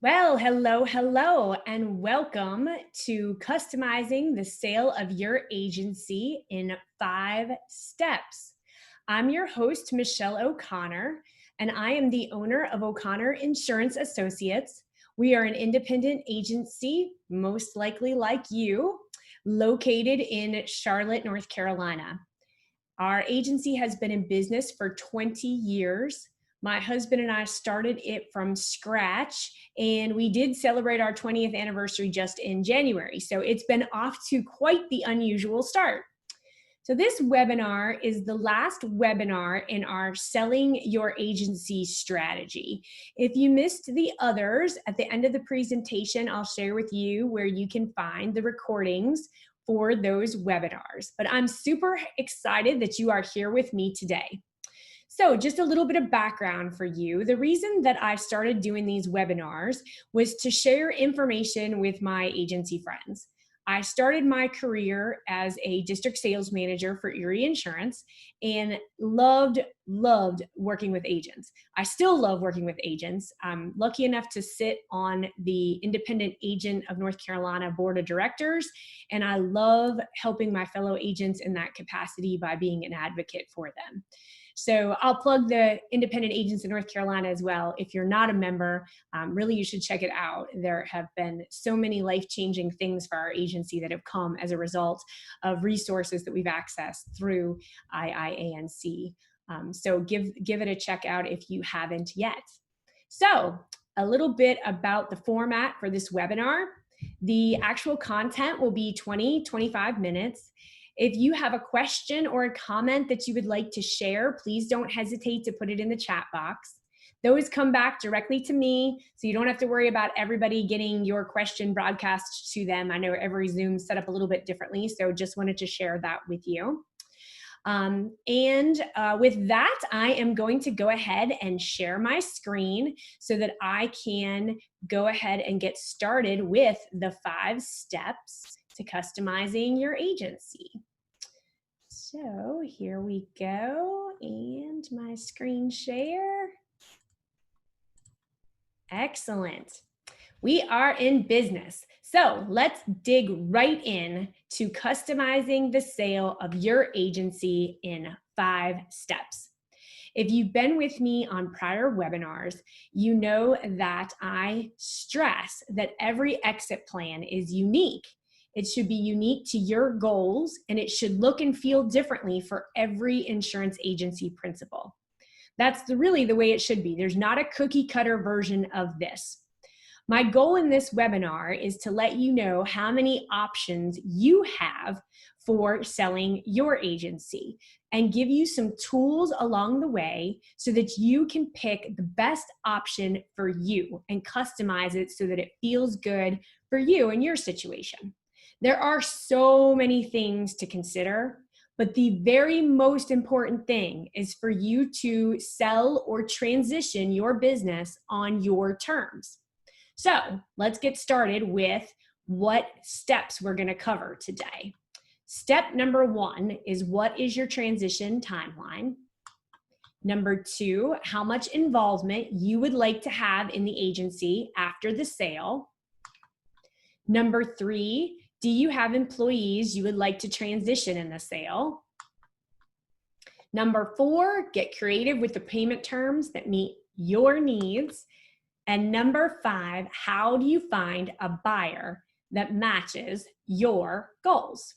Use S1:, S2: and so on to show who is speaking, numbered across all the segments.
S1: Well, hello, and welcome to Customizing the Sale of Your Agency in 5 Steps. I'm your host, Michelle O'Connor, and I am the owner of O'Connor Insurance Associates. We are an independent agency, most likely like you, located in Charlotte, North Carolina. Our agency has been in business for 20 years. My husband and I started it from scratch, and we did celebrate our 20th anniversary just in January. So it's been off to quite the unusual start. So this webinar is the last webinar in our Selling Your Agency strategy. If you missed the others, at the end of the presentation, I'll share with you where you can find the recordings for those webinars. But I'm super excited that you are here with me today. So just a little bit of background for you. The reason that I started doing these webinars was to share information with my agency friends. I started my career as a district sales manager for Erie Insurance and loved working with agents. I still love working with agents. I'm lucky enough to sit on the Independent Agent of North Carolina Board of Directors, and I love helping my fellow agents in that capacity by being an advocate for them. So I'll plug the Independent Agents in North Carolina as well. If you're not a member, really you should check it out. There have been so many life-changing things for our agency that have come as a result of resources that we've accessed through IIANC. So give it a check out if you haven't yet. So a little bit about the format for this webinar. The actual content will be 20-25 minutes. If you have a question or a comment that you would like to share, please don't hesitate to put it in the chat box. Those come back directly to me, so you don't have to worry about everybody getting your question broadcast to them. I know every Zoom's set up a little bit differently, so just wanted to share that with you. With that, I am going to go ahead and share my screen so that I can go ahead and get started with the 5 steps to customizing your agency. So here we go, and my screen share. Excellent. We are in business. So let's dig right in to customizing the sale of your agency in 5 steps. If you've been with me on prior webinars, you know that I stress that every exit plan is unique. It should be unique to your goals, and it should look and feel differently for every insurance agency principal. That's really the way it should be. There's not a cookie cutter version of this. My goal in this webinar is to let you know how many options you have for selling your agency and give you some tools along the way so that you can pick the best option for you and customize it so that it feels good for you and your situation. There are so many things to consider, but the very most important thing is for you to sell or transition your business on your terms. So let's get started with what steps we're going to cover today. Step number 1 is, what is your transition timeline? Number 2, how much involvement you would like to have in the agency after the sale? Number 3, do you have employees you would like to transition in the sale? Number 4, get creative with the payment terms that meet your needs. And number 5, how do you find a buyer that matches your goals?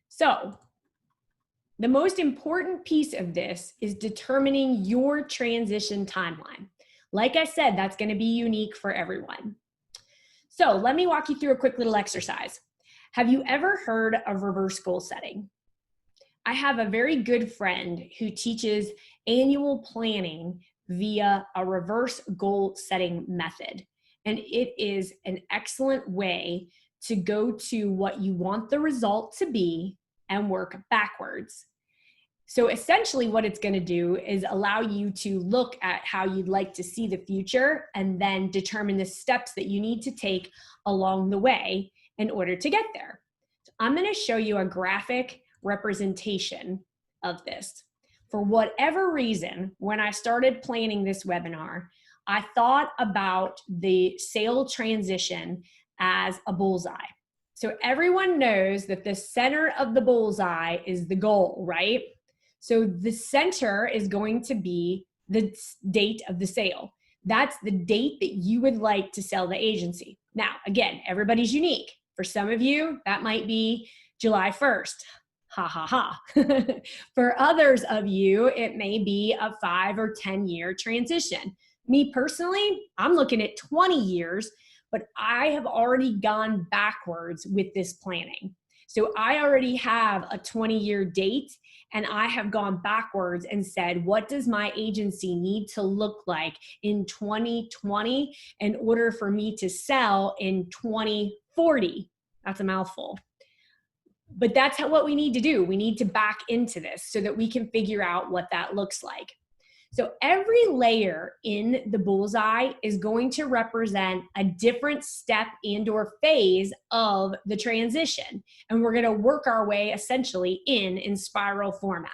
S1: So, the most important piece of this is determining your transition timeline. Like I said, that's going to be unique for everyone. So let me walk you through a quick little exercise. Have you ever heard of reverse goal setting? I have a very good friend who teaches annual planning via a reverse goal setting method. And it is an excellent way to go to what you want the result to be and work backwards. So essentially what it's going to do is allow you to look at how you'd like to see the future and then determine the steps that you need to take along the way in order to get there. So I'm going to show you a graphic representation of this. For whatever reason, when I started planning this webinar, I thought about the sale transition as a bullseye. So everyone knows that the center of the bullseye is the goal, right? So the center is going to be the date of the sale. That's the date that you would like to sell the agency. Now, again, everybody's unique. For some of you, that might be July 1st. Ha ha ha. For others of you, it may be a 5 or 10-year transition. Me personally, I'm looking at 20 years, but I have already gone backwards with this planning. So I already have a 20-year date, and I have gone backwards and said, what does my agency need to look like in 2020 in order for me to sell in 2040? That's a mouthful. But that's what we need to do. We need to back into this so that we can figure out what that looks like. So every layer in the bullseye is going to represent a different step and or phase of the transition. And we're going to work our way essentially in spiral format.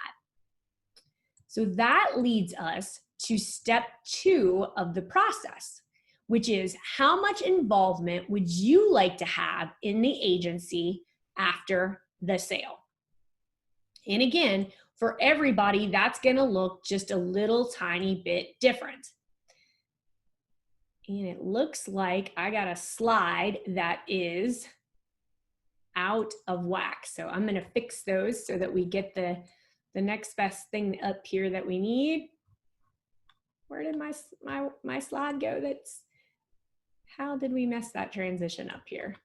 S1: So that leads us to step 2 of the process, which is how much involvement would you like to have in the agency after the sale? And again, for everybody, that's going to look just a little tiny bit different. And it looks like I got a slide that is out of whack. So I'm going to fix those so that we get the next best thing up here that we need. Where did my slide go? How did we mess that transition up here?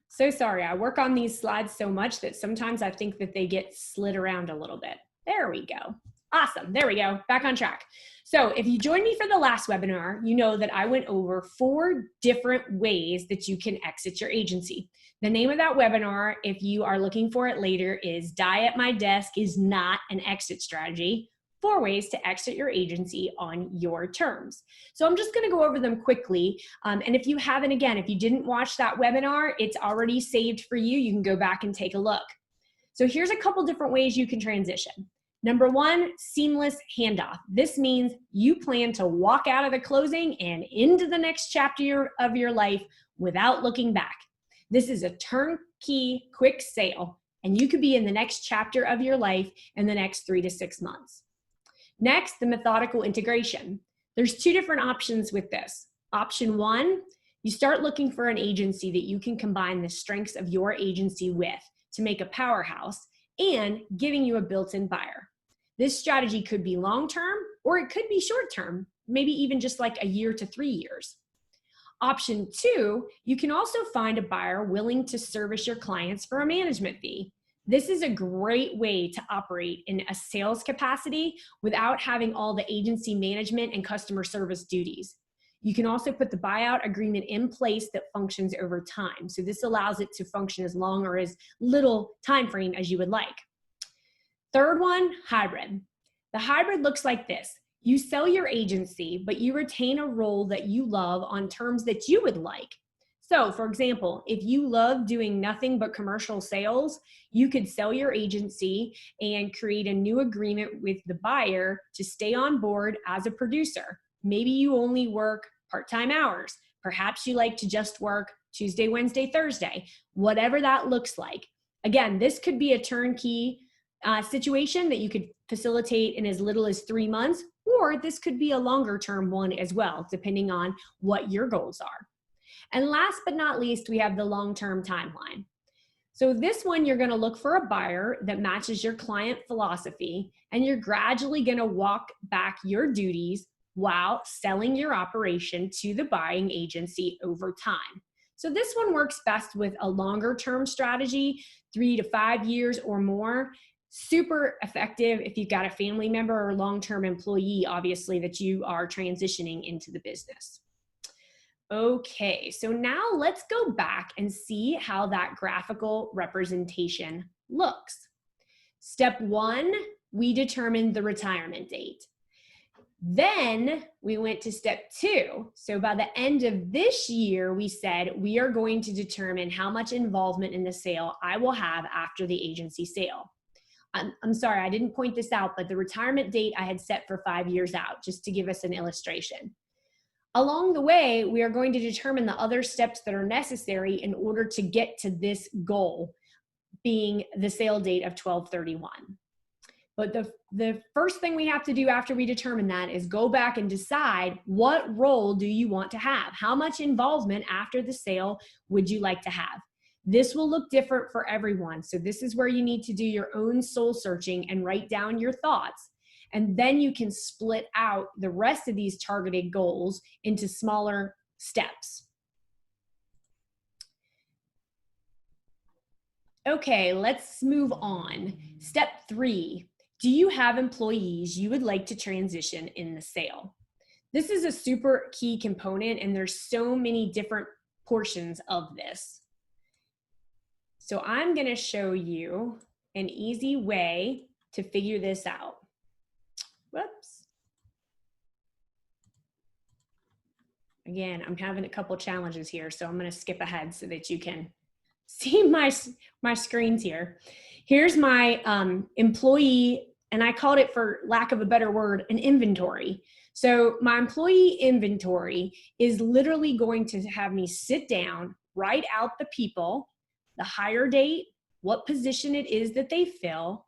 S1: So sorry, I work on these slides so much that sometimes I think that they get slid around a little bit. There we go. Awesome, there we go, back on track. So if you joined me for the last webinar, you know that I went over 4 different ways that you can exit your agency. The name of that webinar, if you are looking for it later, is Die at My Desk is Not an Exit Strategy. 4 ways to exit your agency on your terms. So I'm just going to go over them quickly. And if you haven't, again, if you didn't watch that webinar, it's already saved for you. You can go back and take a look. So here's a couple different ways you can transition. Number 1, seamless handoff. This means you plan to walk out of the closing and into the next chapter of your life without looking back. This is a turnkey, quick sale, and you could be in the next chapter of your life in the next 3 to 6 months. Next, the methodical integration. There's 2 different options with this. Option 1, you start looking for an agency that you can combine the strengths of your agency with to make a powerhouse and giving you a built-in buyer. This strategy could be long-term or it could be short-term, maybe even just like a year to 3 years. Option 2, you can also find a buyer willing to service your clients for a management fee. This is a great way to operate in a sales capacity without having all the agency management and customer service duties. You can also put the buyout agreement in place that functions over time. So this allows it to function as long or as little time frame as you would like. Third one, hybrid. The hybrid looks like this. You sell your agency, but you retain a role that you love on terms that you would like. So for example, if you love doing nothing but commercial sales, you could sell your agency and create a new agreement with the buyer to stay on board as a producer. Maybe you only work part-time hours. Perhaps you like to just work Tuesday, Wednesday, Thursday, whatever that looks like. Again, this could be a turnkey situation that you could facilitate in as little as 3 months, or this could be a longer term one as well, depending on what your goals are. And last but not least, we have the long-term timeline. So this one, you're going to look for a buyer that matches your client philosophy, and you're gradually going to walk back your duties while selling your operation to the buying agency over time. So this one works best with a longer-term strategy, 3 to 5 years or more. Super effective if you've got a family member or long-term employee, obviously, that you are transitioning into the business. Okay, so now let's go back and see how that graphical representation looks. Step 1, we determined the retirement date. Then we went to step 2. So by the end of this year, we said we are going to determine how much involvement in the sale I will have after the agency sale. I'm sorry, I didn't point this out, but the retirement date I had set for 5 years out, just to give us an illustration. Along the way, we are going to determine the other steps that are necessary in order to get to this goal, being the sale date of 12/31. But the first thing we have to do after we determine that is go back and decide, what role do you want to have? How much involvement after the sale would you like to have? This will look different for everyone. So this is where you need to do your own soul searching and write down your thoughts. And then you can split out the rest of these targeted goals into smaller steps. Okay, let's move on. Step 3. Do you have employees you would like to transition in the sale? This is a super key component, and there's so many different portions of this. So I'm going to show you an easy way to figure this out. Whoops. Again, I'm having a couple challenges here, so I'm going to skip ahead so that you can see my screens here. Here's my employee, and I called it, for lack of a better word, an inventory. So my employee inventory is literally going to have me sit down, write out the people, the hire date, what position it is that they fill,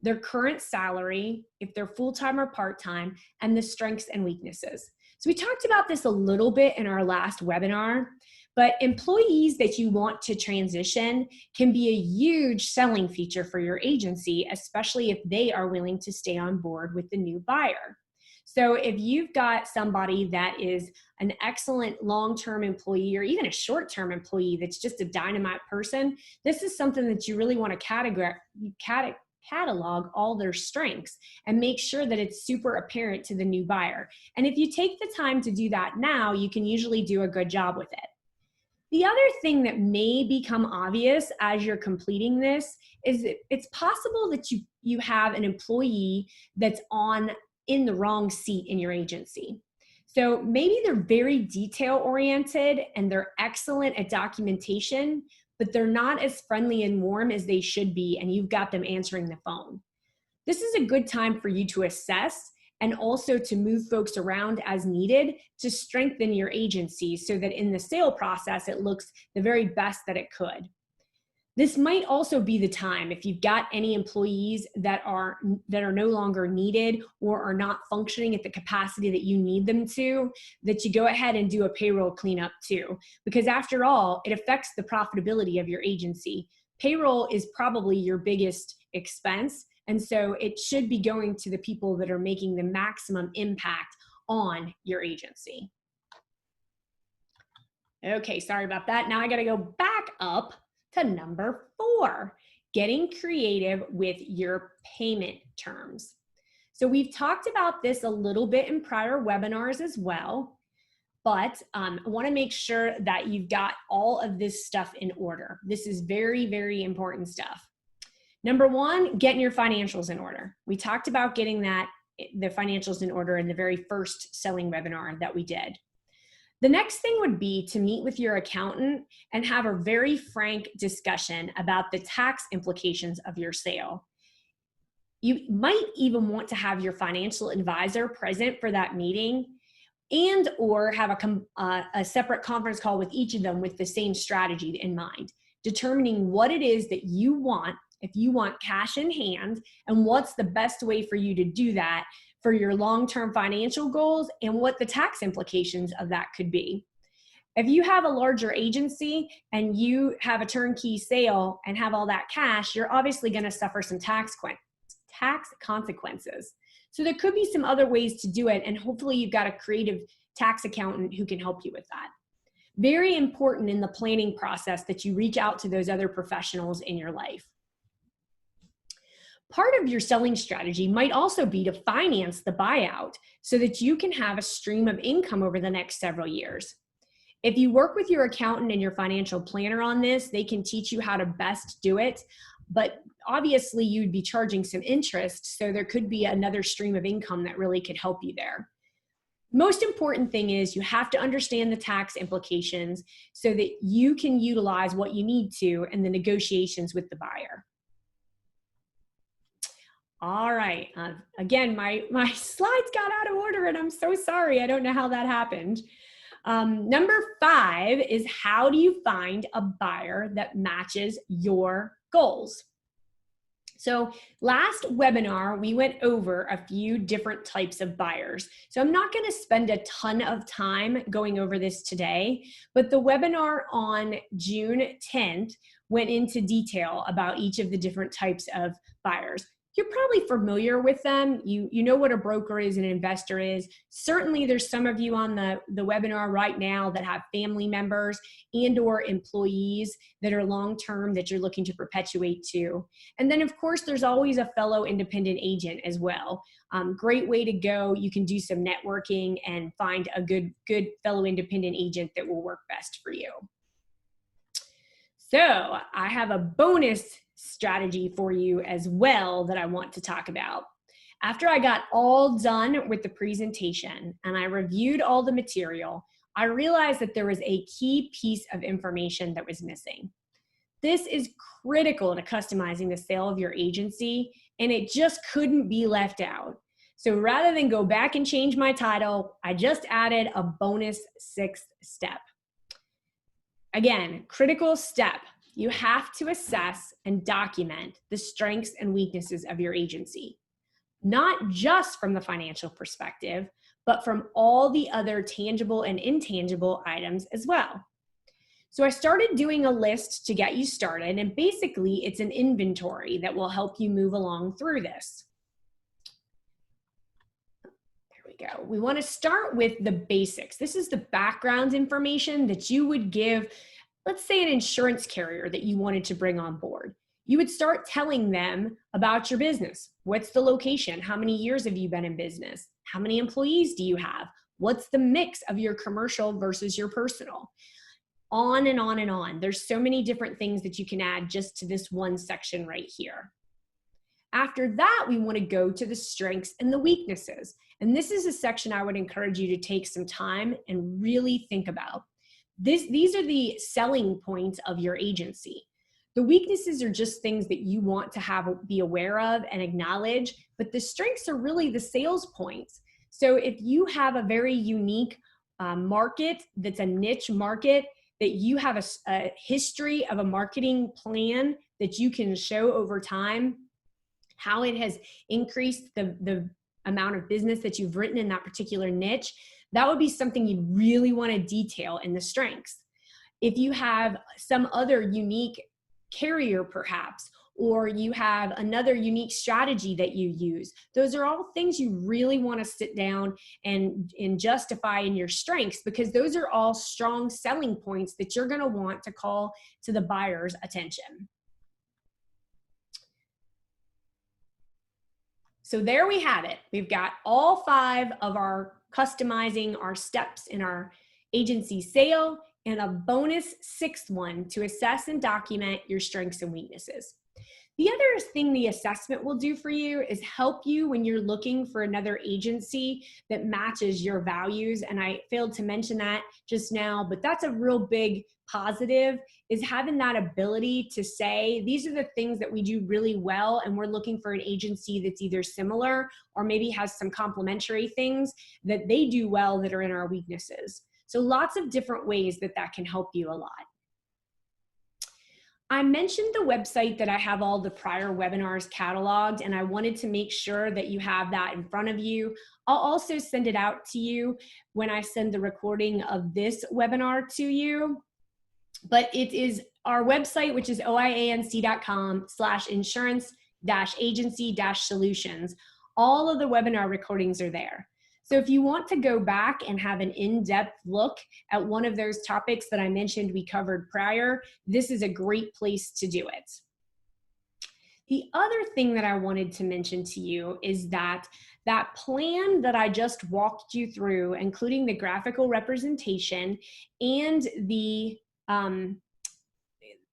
S1: their current salary, if they're full-time or part-time, and the strengths and weaknesses. So we talked about this a little bit in our last webinar, but employees that you want to transition can be a huge selling feature for your agency, especially if they are willing to stay on board with the new buyer. So if you've got somebody that is an excellent long-term employee, or even a short-term employee that's just a dynamite person, this is something that you really want to catalog all their strengths and make sure that it's super apparent to the new buyer. And if you take the time to do that now, you can usually do a good job with it. The other thing that may become obvious as you're completing this is that it's possible that you have an employee that's in the wrong seat in your agency. So maybe they're very detail oriented and they're excellent at documentation, but they're not as friendly and warm as they should be, and you've got them answering the phone. This is a good time for you to assess and also to move folks around as needed to strengthen your agency so that in the sale process, it looks the very best that it could. This might also be the time, if you've got any employees that are no longer needed or are not functioning at the capacity that you need them to, that you go ahead and do a payroll cleanup too. Because after all, it affects the profitability of your agency. Payroll is probably your biggest expense, and so it should be going to the people that are making the maximum impact on your agency. Okay, sorry about that. Now I gotta go back up to number 4, getting creative with your payment terms. So we've talked about this a little bit in prior webinars as well, but I wanna make sure that you've got all of this stuff in order. This is very, very important stuff. Number 1, getting your financials in order. We talked about getting the financials in order in the very first selling webinar that we did. The next thing would be to meet with your accountant and have a very frank discussion about the tax implications of your sale. You might even want to have your financial advisor present for that meeting, and or have a separate conference call with each of them with the same strategy in mind, determining what it is that you want, if you want cash in hand, and what's the best way for you to do that for your long-term financial goals and what the tax implications of that could be. If you have a larger agency and you have a turnkey sale and have all that cash, you're obviously going to suffer some tax consequences. So there could be some other ways to do it, and hopefully you've got a creative tax accountant who can help you with that. Very important in the planning process that you reach out to those other professionals in your life. Part of your selling strategy might also be to finance the buyout so that you can have a stream of income over the next several years. If you work with your accountant and your financial planner on this, they can teach you how to best do it, but obviously you'd be charging some interest, so there could be another stream of income that really could help you there. Most important thing is you have to understand the tax implications so that you can utilize what you need to in the negotiations with the buyer. All right. Again, my slides got out of order and I'm so sorry. I don't know how that happened. Number 5 is, how do you find a buyer that matches your goals? So last webinar, we went over a few different types of buyers. So I'm not going to spend a ton of time going over this today, but the webinar on June 10th went into detail about each of the different types of buyers. You're probably familiar with them. You know what a broker is and an investor is. Certainly there's some of you on the webinar right now that have family members and or employees that are long-term that you're looking to perpetuate to. And then, of course, there's always a fellow independent agent as well. Great way to go. You can do some networking and find a good fellow independent agent that will work best for you. So I have a bonus strategy for you as well that I want to talk about. After I got all done with the presentation and I reviewed all the material, I realized that there was a key piece of information that was missing. This is critical to customizing the sale of your agency, and it just couldn't be left out. So rather than go back and change my title, I just added a bonus 6th step. Again, critical step. You have to assess and document the strengths and weaknesses of your agency, not just from the financial perspective, but from all the other tangible and intangible items as well. So I started doing a list to get you started, and basically it's an inventory that will help you move along through this. There we go. We want to start with the basics. This is the background information that you would give, let's say, an insurance carrier that you wanted to bring on board. You would start telling them about your business. What's the location? How many years have you been in business? How many employees do you have? What's the mix of your commercial versus your personal? On and on and on. There's so many different things that you can add just to this one section right here. After that, we want to go to the strengths and the weaknesses. And this is a section I would encourage you to take some time and really think about. These are the selling points of your agency. The weaknesses are just things that you want to be aware of and acknowledge, but the strengths are really the sales points. So if you have a very unique market that's a niche market, that you have a history of a marketing plan that you can show over time, how it has increased the amount of business that you've written in that particular niche, that would be something you'd really want to detail in the strengths. If you have some other unique carrier perhaps, or you have another unique strategy that you use, those are all things you really want to sit down and justify in your strengths, because those are all strong selling points that you're going to want to call to the buyer's attention. So there we have it. We've got all 5 of our customizing our steps in our agency sale, and a bonus 6th one to assess and document your strengths and weaknesses. The other thing the assessment will do for you is help you when you're looking for another agency that matches your values. And I failed to mention that just now, but that's a real big positive, is having that ability to say, these are the things that we do really well, and we're looking for an agency that's either similar or maybe has some complementary things that they do well that are in our weaknesses. So lots of different ways that can help you a lot. I mentioned the website that I have all the prior webinars cataloged, and I wanted to make sure that you have that in front of you. I'll also send it out to you when I send the recording of this webinar to you. But it is our website, which is oianc.com/insurance-agency-solutions. All of the webinar recordings are there. So if you want to go back and have an in-depth look at one of those topics that I mentioned we covered prior, this is a great place to do it. The other thing that I wanted to mention to you is that plan that I just walked you through, including the graphical representation and the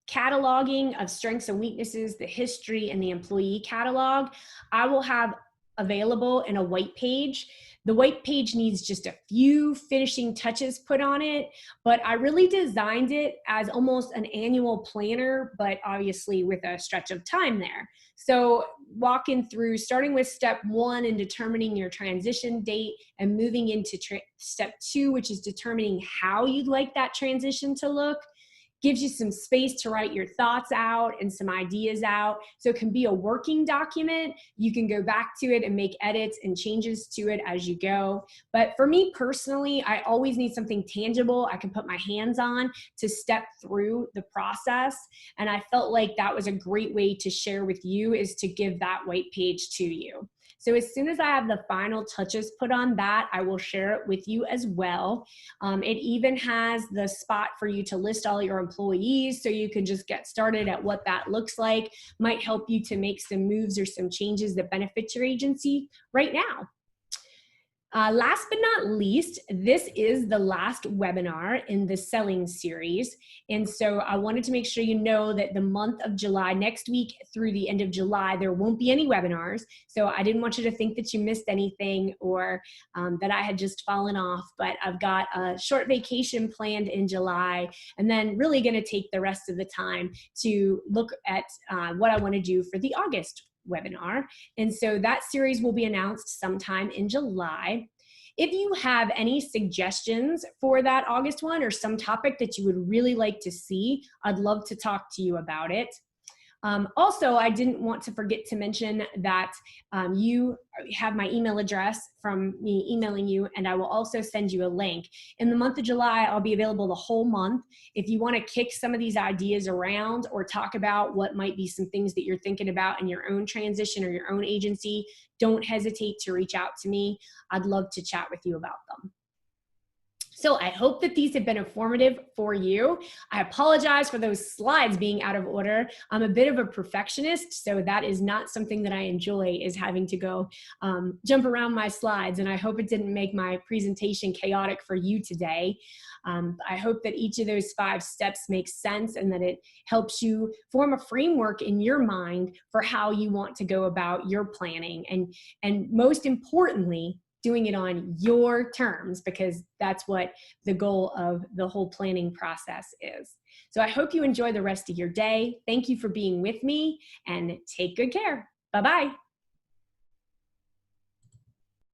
S1: cataloging of strengths and weaknesses, the history, and the employee catalog, I will have available in a white page The white page needs just a few finishing touches put on it, but I really designed it as almost an annual planner, but obviously with a stretch of time there. So walking through, starting with step 1 and determining your transition date, and moving into step 2, which is determining how you'd like that transition to look. Gives you some space to write your thoughts out and some ideas out. So it can be a working document. You can go back to it and make edits and changes to it as you go. But for me personally, I always need something tangible I can put my hands on to step through the process. And I felt like that was a great way to share with you, is to give that white page to you. So as soon as I have the final touches put on that, I will share it with you as well. It even has the spot for you to list all your employees, so you can just get started at what that looks like. Might help you to make some moves or some changes that benefit your agency right now. Last but not least, this is the last webinar in the selling series. And so I wanted to make sure you know that the month of July, next week through the end of July, there won't be any webinars. So I didn't want you to think that you missed anything, or that I had just fallen off, but I've got a short vacation planned in July, and then really gonna take the rest of the time to look at what I wanna do for the August webinar. And so that series will be announced sometime in July. If you have any suggestions for that August one, or some topic that you would really like to see, I'd love to talk to you about it. Also, I didn't want to forget to mention that you have my email address from me emailing you, and I will also send you a link. In the month of July, I'll be available the whole month. If you want to kick some of these ideas around, or talk about what might be some things that you're thinking about in your own transition or your own agency, don't hesitate to reach out to me. I'd love to chat with you about them. So I hope that these have been informative for you. I apologize for those slides being out of order. I'm a bit of a perfectionist, so that is not something that I enjoy, is having to go jump around my slides, and I hope it didn't make my presentation chaotic for you today. I hope that each of those 5 steps makes sense, and that it helps you form a framework in your mind for how you want to go about your planning, and most importantly, doing it on your terms, because that's what the goal of the whole planning process is. So I hope you enjoy the rest of your day. Thank you for being with me, and take good care. Bye-bye.